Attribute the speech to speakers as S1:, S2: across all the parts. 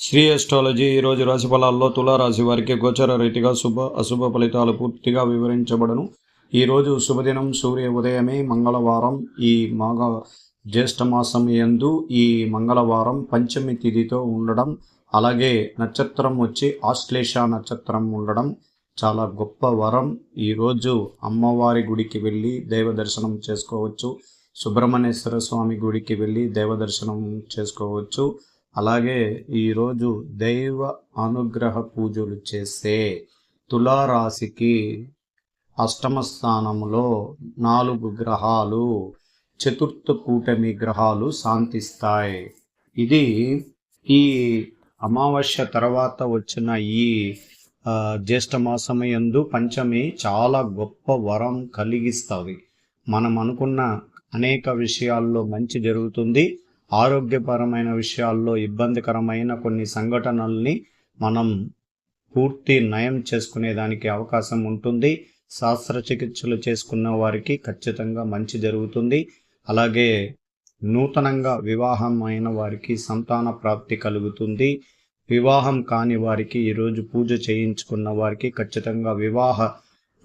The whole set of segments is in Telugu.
S1: శ్రీ అస్ట్రాలజీ ఈరోజు రాశి ఫలాల్లో తులారాశి వారికి గోచర రీతిగా శుభ అశుభ ఫలితాలు పూర్తిగా వివరించబడను. ఈరోజు శుభదినం సూర్య ఉదయమే మంగళవారం. ఈ మాఘ జ్యేష్ఠ మాసం యందు ఈ మంగళవారం పంచమి తిథితో ఉండడం, అలాగే నక్షత్రం వచ్చి ఆశ్లేష నక్షత్రం ఉండడం చాలా గొప్ప వరం. ఈరోజు అమ్మవారి గుడికి వెళ్ళి దైవ దర్శనం చేసుకోవచ్చు. సుబ్రహ్మణ్యేశ్వర స్వామి గుడికి వెళ్ళి దైవ దర్శనం చేసుకోవచ్చు. అలాగే ఈరోజు దైవ అనుగ్రహ పూజలు చేసే తులారాశికి అష్టమ స్థానంలో 4 గ్రహాలు, చతుర్థ కూటమి గ్రహాలు శాంతిస్తాయి. ఇది ఈ అమావాస్య తర్వాత వచ్చిన ఈ జ్యేష్ఠ మాసమయందు పంచమి చాలా గొప్ప వరం కలిగిస్తుంది. మనం అనుకున్న అనేక విషయాల్లో మంచి జరుగుతుంది. ఆరోగ్యపరమైన విషయాల్లో ఇబ్బందికరమైన కొన్ని సంఘటనల్ని మనం పూర్తి నయం చేసుకునేదానికి అవకాశం ఉంటుంది. శస్త్రచికిత్సలు చేసుకున్న వారికి ఖచ్చితంగా మంచి జరుగుతుంది. అలాగే నూతనంగా వివాహం అయిన వారికి సంతాన ప్రాప్తి కలుగుతుంది. వివాహం కాని వారికి ఈరోజు పూజ చేయించుకున్న వారికి ఖచ్చితంగా వివాహ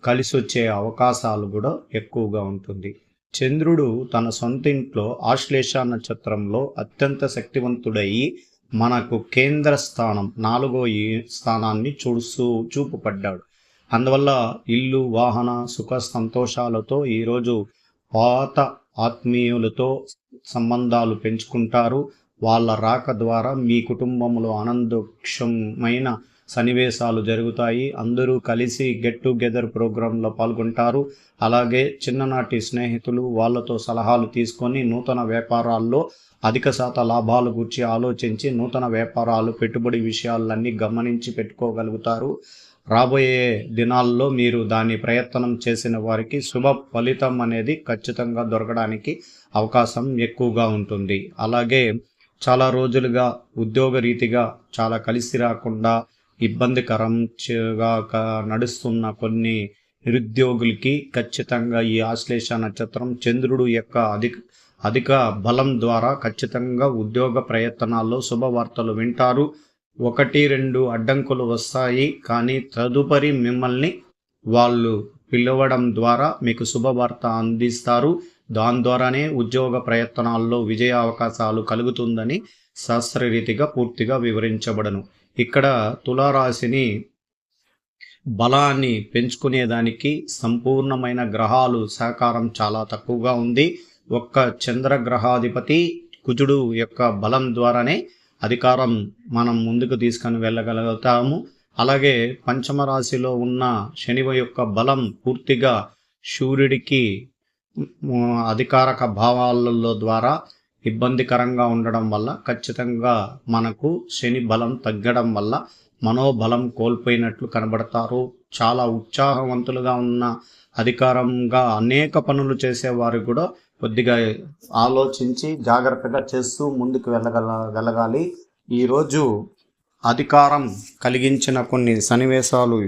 S1: కలిసి వచ్చే అవకాశాలు కూడా ఎక్కువగా ఉంటుంది. చంద్రుడు తన సొంతింట్లో ఆశ్లేష నక్షత్రంలో అత్యంత శక్తివంతుడయి మనకు కేంద్ర స్థానం 4వ స్థానాన్ని చూపుపడ్డాడు. అందువల్ల ఇల్లు, వాహన, సుఖ సంతోషాలతో ఈరోజు పాత ఆత్మీయులతో సంబంధాలు పెంచుకుంటారు. వాళ్ళ రాక ద్వారా మీ కుటుంబంలో ఆనందోక్షమైన సన్నివేశాలు జరుగుతాయి. అందరూ కలిసి గెట్ టుగెదర్ ప్రోగ్రాంలో పాల్గొంటారు. అలాగే చిన్ననాటి స్నేహితులు వాళ్ళతో సలహాలు తీసుకొని నూతన వ్యాపారాల్లో అధిక శాత లాభాలు గురించి ఆలోచించి నూతన వ్యాపారాలు, పెట్టుబడి విషయాలన్నీ గమనించి పెట్టుకోగలుగుతారు. రాబోయే దినాల్లో మీరు దాని ప్రయత్నం చేసిన వారికి శుభ ఫలితం అనేది ఖచ్చితంగా దొరకడానికి అవకాశం ఎక్కువగా ఉంటుంది. అలాగే చాలా రోజులుగా ఉద్యోగ రీతిగా చాలా కలిసి రాకుండా ఇబ్బందికరంగా నడుస్తున్న కొన్ని నిరుద్యోగులకి ఖచ్చితంగా ఈ ఆశ్లేష నక్షత్రం చంద్రుడు యొక్క అధిక బలం ద్వారా ఖచ్చితంగా ఉద్యోగ ప్రయత్నాల్లో శుభవార్తలు వింటారు. 1-2 అడ్డంకులు వస్తాయి, కానీ తదుపరి మిమ్మల్ని వాళ్ళు పిలవడం ద్వారా మీకు శుభవార్త అందిస్తారు. దాని ద్వారానే ఉద్యోగ ప్రయత్నాల్లో విజయ అవకాశాలు కలుగుతుందని శాస్త్రరీతిగా పూర్తిగా వివరించబడను. ఇక్కడ తులారాశిని బలాన్ని పెంచుకునేదానికి సంపూర్ణమైన గ్రహాలు సహకారం చాలా తక్కువగా ఉంది. ఒక్క చంద్రగ్రహాధిపతి కుజుడు యొక్క బలం ద్వారానే అధికారం మనం ముందుకు తీసుకొని వెళ్ళగలుగుతాము. అలాగే పంచమ రాశిలో ఉన్న శని యొక్క బలం పూర్తిగా సూర్యుడికి అధికారక భావాలలో ద్వారా ఇబ్బందికరంగా ఉండడం వల్ల ఖచ్చితంగా మనకు శని బలం తగ్గడం వల్ల మనోబలం కోల్పోయినట్లు కనబడతారు. చాలా ఉత్సాహవంతులుగా ఉన్న అధికారంగా అనేక పనులు చేసేవారు కూడా కొద్దిగా ఆలోచించి జాగ్రత్తగా చేస్తూ ముందుకు వెళ్ళగాలి. ఈరోజు అధికారం కలిగించిన కొన్ని సన్నివేశాలు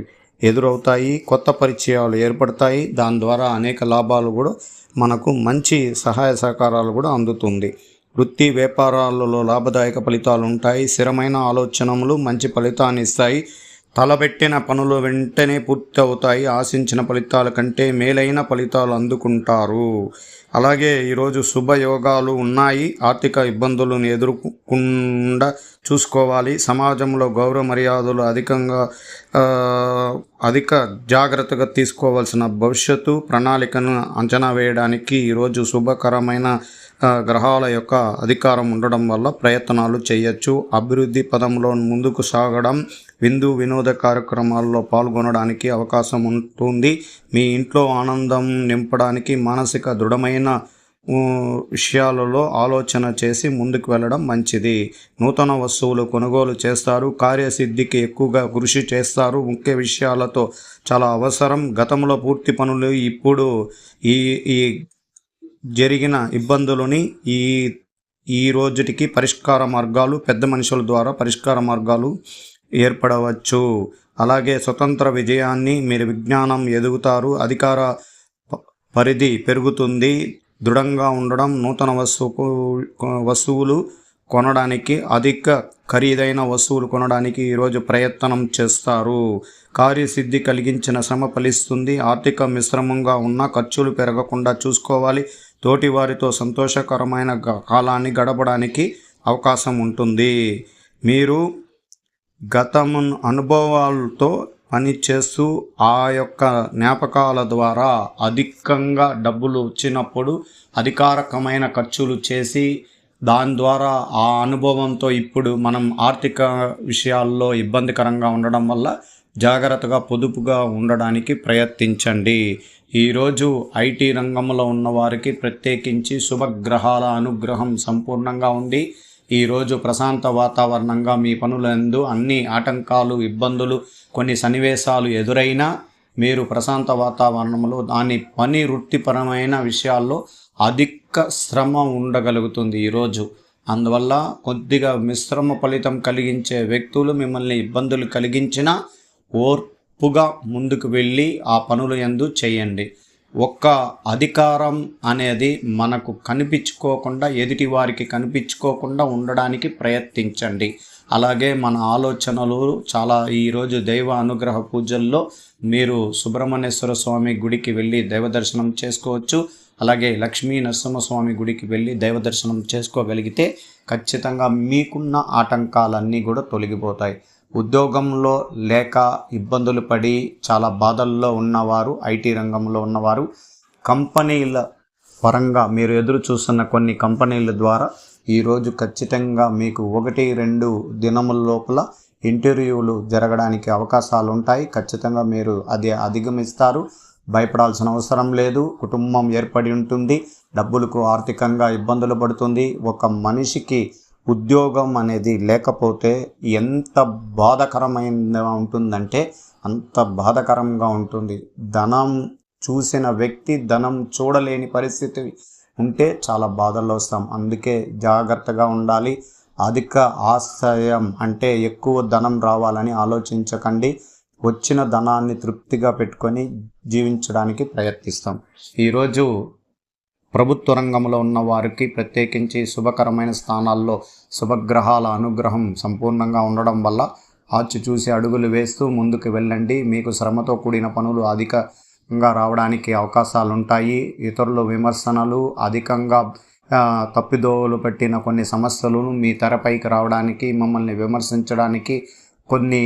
S1: ఎదురవుతాయి, కొత్త పరిచయాలు ఏర్పడతాయి. దాని ద్వారా అనేక లాభాలు కూడా మనకు మంచి సహాయ సహకారాలు కూడా అందుతుంది. వృత్తి వ్యాపారాలలో లాభదాయక ఫలితాలు ఉంటాయి. స్థిరమైన ఆలోచనలు మంచి ఫలితాన్ని ఇస్తాయి. తలబెట్టిన పనులు వెంటనే పూర్తి అవుతాయి. ఆశించిన ఫలితాల కంటే మేలైన ఫలితాలు అందుకుంటారు. అలాగే ఈరోజు శుభయోగాలు ఉన్నాయి. ఆర్థిక ఇబ్బందులను ఎదుర్కొకుండా చూసుకోవాలి. సమాజంలో గౌరవ మర్యాదలు అధిక జాగ్రత్తగా తీసుకోవాల్సిన భవిష్యత్తు ప్రణాళికను అంచనా వేయడానికి ఈరోజు శుభకరమైన గ్రహాల యొక్క అధికారం ఉండడం వల్ల ప్రయత్నాలు చేయొచ్చు. అభివృద్ధి పదంలో ముందుకు సాగడం, వినోద కార్యక్రమాల్లో పాల్గొనడానికి అవకాశం ఉంటుంది. మీ ఇంట్లో ఆనందం నింపడానికి మానసిక దృఢమైన విషయాలలో ఆలోచన చేసి ముందుకు వెళ్ళడం మంచిది. నూతన వస్తువులు కొనుగోలు చేస్తారు. కార్యసిద్ధికి ఎక్కువగా కృషి చేస్తారు. ముఖ్య విషయాలతో చాలా అవసరం. గతంలో పూర్తి పనులు ఇప్పుడు ఈ జరిగిన ఇబ్బందులని ఈ రోజుటికి పరిష్కార మార్గాలు, పెద్ద మనుషుల ద్వారా పరిష్కార మార్గాలు ఏర్పడవచ్చు. అలాగే స్వతంత్ర విజయాన్ని మీరు విజ్ఞానం ఎదుగుతారు. అధికార పరిధి పెరుగుతుంది. దృఢంగా ఉండడం, నూతన వస్తువులు కొనడానికి అధిక ఖరీదైన వస్తువులు కొనడానికి ఈరోజు ప్రయత్నం చేస్తారు. కార్యసిద్ధి కలిగించిన శ్రమ ఫలిస్తుంది. ఆర్థిక మిశ్రమంగా ఉన్న ఖర్చులు పెరగకుండా చూసుకోవాలి. తోటి వారితో సంతోషకరమైన కాలాన్ని గడపడానికి అవకాశం ఉంటుంది. మీరు గతము అనుభవాలతో పనిచేస్తూ ఆ యొక్క జ్ఞాపకాల ద్వారా అధికంగా డబ్బులు వచ్చినప్పుడు అధికారకమైన ఖర్చులు చేసి దాని ద్వారా ఆ అనుభవంతో ఇప్పుడు మనం ఆర్థిక విషయాల్లో ఇబ్బందికరంగా ఉండడం వల్ల జాగ్రత్తగా పొదుపుగా ఉండడానికి ప్రయత్నించండి. ఈరోజు ఐటీ రంగంలో ఉన్నవారికి ప్రత్యేకించి శుభగ్రహాల అనుగ్రహం సంపూర్ణంగా ఉంది. ఈరోజు ప్రశాంత వాతావరణంగా మీ పనులందు అన్ని ఆటంకాలు, ఇబ్బందులు, కొన్ని సన్నివేశాలు ఎదురైనా మీరు ప్రశాంత వాతావరణంలో దాని పని వృత్తిపరమైన విషయాల్లో అధిక శ్రమ ఉండగలుగుతుంది ఈరోజు. అందువల్ల కొద్దిగా మిశ్రమ ఫలితం కలిగించే వ్యక్తులు మిమ్మల్ని ఇబ్బందులు కలిగించినా ఓర్పుగా ముందుకు వెళ్ళి ఆ పనులు యందు చేయండి. ఒక్క అధికారం అనేది మనకు కనిపించుకోకుండా, ఎదుటి వారికి కనిపించుకోకుండా ఉండడానికి ప్రయత్నించండి. అలాగే మన ఆలోచనలు చాలా ఈరోజు దైవ అనుగ్రహ పూజల్లో మీరు సుబ్రహ్మణ్యేశ్వర స్వామి గుడికి వెళ్ళి దైవ దర్శనం చేసుకోవచ్చు. అలాగే లక్ష్మీ నరసింహస్వామి గుడికి వెళ్ళి దైవ దర్శనం చేసుకోగలిగితే ఖచ్చితంగా మీకున్న ఆటంకాలన్నీ కూడా తొలగిపోతాయి. ఉద్యోగంలో లేక ఇబ్బందులు పడి చాలా బాధల్లో ఉన్నవారు, ఐటీ రంగంలో ఉన్నవారు, కంపెనీల పరంగా మీరు ఎదురు చూస్తున్న కొన్ని కంపెనీల ద్వారా ఈరోజు ఖచ్చితంగా మీకు 1-2 దినముల లోపల ఇంటర్వ్యూలు జరగడానికి అవకాశాలు ఉంటాయి. ఖచ్చితంగా మీరు అది అధిగమిస్తారు. భయపడాల్సిన అవసరం లేదు. కుటుంబం ఏర్పడి ఉంటుంది. డబ్బులకు ఆర్థికంగా ఇబ్బందులు పడుతుంది. ఒక మనిషికి ఉద్యోగం అనేది లేకపోతే ఎంత బాధాకరమైన ఉంటుందంటే అంత బాధాకరంగా ఉంటుంది. ధనం చూసిన వ్యక్తి ధనం చూడలేని పరిస్థితి ఉంటే చాలా బాధల్లో వస్తాం. అందుకే జాగ్రత్తగా ఉండాలి. అధిక ఆశయం అంటే ఎక్కువ ధనం రావాలని ఆలోచించకండి. వచ్చిన ధనాన్ని తృప్తిగా పెట్టుకొని జీవించడానికి ప్రయత్నిస్తాం. ఈరోజు ప్రభుత్వ రంగంలో ఉన్న వారికి ప్రత్యేకించి శుభకరమైన స్థానాల్లో శుభగ్రహాల అనుగ్రహం సంపూర్ణంగా ఉండడం వల్ల ఆచి చూసి అడుగులు వేస్తూ ముందుకు వెళ్ళండి. మీకు శ్రమతో కూడిన పనులు అధికంగా రావడానికి అవకాశాలు ఉంటాయి. ఇతరుల విమర్శనలు, అధికంగా తప్పిదోవలు పెట్టిన కొన్ని సమస్యలను మీ తెరపైకి రావడానికి, మిమ్మల్ని విమర్శించడానికి, కొన్ని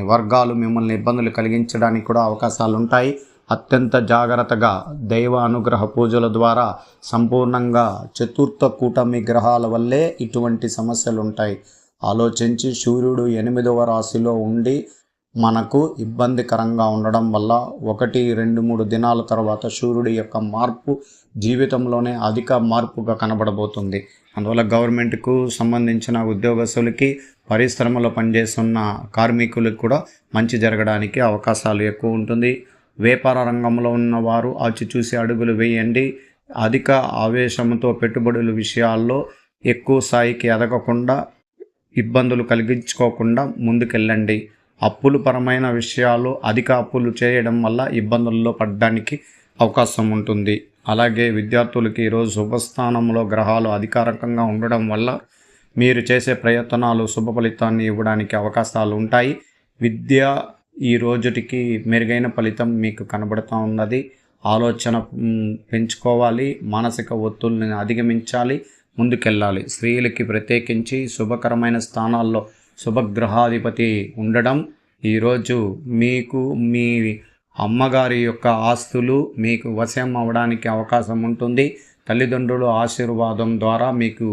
S1: వర్గాలు మిమ్మల్ని ఇబ్బందులు కలిగించడానికి కూడా అవకాశాలు ఉంటాయి. అత్యంత జాగ్రత్తగా దైవ అనుగ్రహ పూజల ద్వారా సంపూర్ణంగా చతుర్థ కూటమి గ్రహాల వల్లే ఇటువంటి సమస్యలు ఉంటాయి. ఆలోచించి సూర్యుడు 8వ రాశిలో ఉండి మనకు ఇబ్బందికరంగా ఉండడం వల్ల 1-2-3 దినాల తర్వాత సూర్యుడి యొక్క మార్పు జీవితంలోనే అధిక మార్పుగా కనబడబోతుంది. అందువల్ల గవర్నమెంట్కు సంబంధించిన ఉద్యోగస్తులకి, పరిశ్రమలో పనిచేస్తున్న కార్మికులకు కూడా మంచి జరగడానికి అవకాశాలు ఎక్కువ ఉంటుంది. వ్యాపార రంగంలో ఉన్నవారు ఆచిచూసి అడుగులు వేయండి. అధిక ఆవేశంతో పెట్టుబడుల విషయాల్లో ఎక్కువ స్థాయికి ఎదగకుండా, ఇబ్బందులు కలిగించుకోకుండా ముందుకెళ్ళండి. అప్పులు పరమైన విషయాలు, అధిక అప్పులు చేయడం వల్ల ఇబ్బందుల్లో పడడానికి అవకాశం ఉంటుంది. అలాగే విద్యార్థులకి ఈరోజు శుభస్థానంలో గ్రహాలు అధికారికంగా ఉండడం వల్ల మీరు చేసే ప్రయత్నాలు శుభ ఫలితాన్ని ఇవ్వడానికి అవకాశాలు ఉంటాయి. విద్య ఈ రోజుటికి మెరుగైన ఫలితం మీకు కనబడుతూ ఉన్నది. ఆలోచన పెంచుకోవాలి. మానసిక ఒత్తిడిని అధిగమించాలి. ముందుకెళ్ళాలి. స్త్రీలకి ప్రత్యేకించి శుభకరమైన స్థానాల్లో శుభగ్రహాధిపతి ఉండడం ఈరోజు మీకు మీ అమ్మగారి యొక్క ఆస్తులు మీకు వశం అవ్వడానికి అవకాశం ఉంటుంది. తల్లిదండ్రుల ఆశీర్వాదం ద్వారా మీకు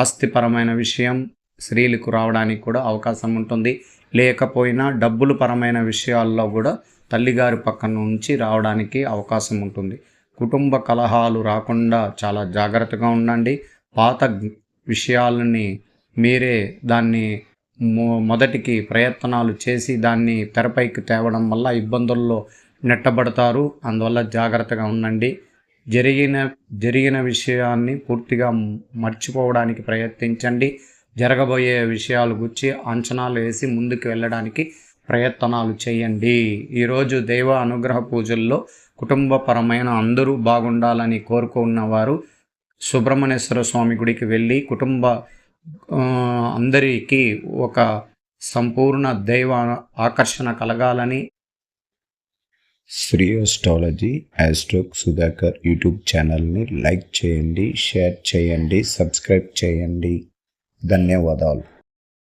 S1: ఆస్తిపరమైన విషయం స్త్రీలకు రావడానికి కూడా అవకాశం ఉంటుంది. లేకపోయినా డబ్బులు పరమైన విషయాల్లో కూడా తల్లిగారి పక్కన నుంచి రావడానికి అవకాశం ఉంటుంది. కుటుంబ కలహాలు రాకుండా చాలా జాగ్రత్తగా ఉండండి. పాత విషయాలని మీరే దాన్ని మొదటికి ప్రయత్నాలు చేసి దాన్ని తెరపైకి తేవడం వల్ల ఇబ్బందుల్లో నెట్టబడతారు. అందువల్ల జాగ్రత్తగా ఉండండి. జరిగిన విషయాన్ని పూర్తిగా మర్చిపోవడానికి ప్రయత్నించండి. జరగబోయే విషయాలు గురించి అంచనాలు వేసి ముందుకు వెళ్ళడానికి ప్రయత్నాలు చేయండి. ఈరోజు దైవ అనుగ్రహ పూజల్లో కుటుంబపరమైన అందరూ బాగుండాలని కోరుకున్నవారు సుబ్రహ్మణ్యేశ్వర స్వామి గుడికి వెళ్ళి కుటుంబ అందరికీ ఒక సంపూర్ణ దైవ ఆకర్షణ కలగాలని
S2: శ్రీ అస్ట్రాలజీ ఆస్ట్రోక్ సుధాకర్ యూట్యూబ్ ఛానల్ని లైక్ చేయండి, షేర్ చేయండి, సబ్స్క్రైబ్ చేయండి. ధన్యవాదాలు.